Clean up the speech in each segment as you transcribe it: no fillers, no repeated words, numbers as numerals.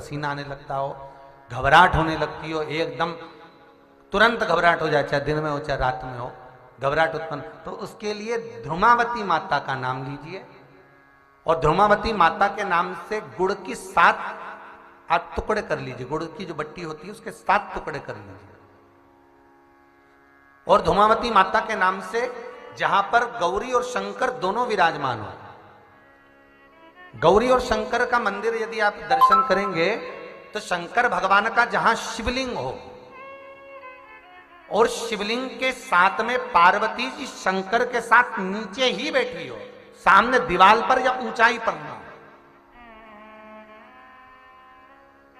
पसीना आने लगता हो, घबराहट होने लगती हो, एकदम तुरंत घबराहट हो जाए, चाहे दिन में हो चाहे रात में हो, घबराहट उत्पन्न, तो उसके लिए ध्रुमावती माता का नाम लीजिए और ध्रुमावती माता के नाम से गुड़ की 7 टुकड़े कर लीजिए। गुड़ की जो बट्टी होती है उसके 7 टुकड़े कर लीजिए और ध्रुमावती माता के नाम से जहां पर गौरी और शंकर दोनों विराजमान हो, गौरी और शंकर का मंदिर यदि आप दर्शन करेंगे तो शंकर भगवान का जहां शिवलिंग हो और शिवलिंग के साथ में पार्वती जी शंकर के साथ नीचे ही बैठी हो, सामने दीवार पर या ऊंचाई पर ना।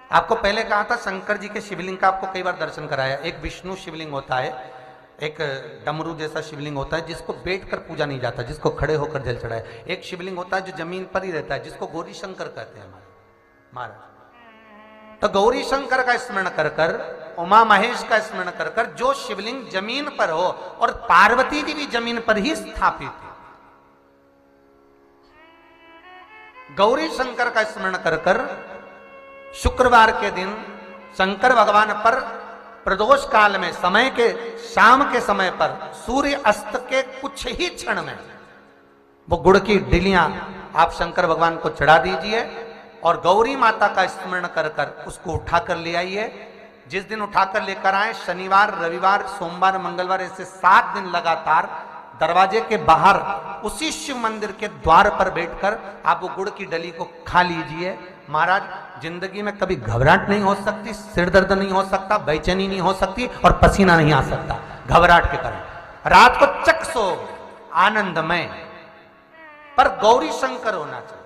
आपको पहले कहा था शंकर जी के शिवलिंग का आपको कई बार दर्शन कराया। एक विष्णु शिवलिंग होता है, एक डमरू जैसा शिवलिंग होता है जिसको बैठकर पूजा नहीं जाता, जिसको खड़े होकर जल चढ़ाए। एक शिवलिंग होता है जो जमीन पर ही रहता है, जिसको गौरी शंकर कहते हैं हमारे महाराज। तो गौरी शंकर का स्मरण कर कर, उमा महेश का स्मरण कर कर, जो शिवलिंग जमीन पर हो और पार्वती जी भी जमीन पर ही स्थापित है, गौरी शंकर का स्मरण कर कर शुक्रवार के दिन शंकर भगवान पर प्रदोष काल में समय के शाम के समय पर सूर्य अस्त के कुछ ही क्षण में वो गुड़ की डिलियां आप शंकर भगवान को चढ़ा दीजिए और गौरी माता का स्मरण कर कर उसको उठाकर ले आइए। जिस दिन उठाकर लेकर आए, शनिवार रविवार सोमवार मंगलवार ऐसे 7 दिन लगातार दरवाजे के बाहर उसी शिव मंदिर के द्वार पर बैठकर आप वो गुड़ की डली को खा लीजिए। महाराज, जिंदगी में कभी घबराहट नहीं हो सकती, सिर दर्द नहीं हो सकता, बेचैनी नहीं हो सकती और पसीना नहीं आ सकता घबराहट के कारण। रात को चक सो आनंदमय, पर गौरी शंकर होना चाहिए।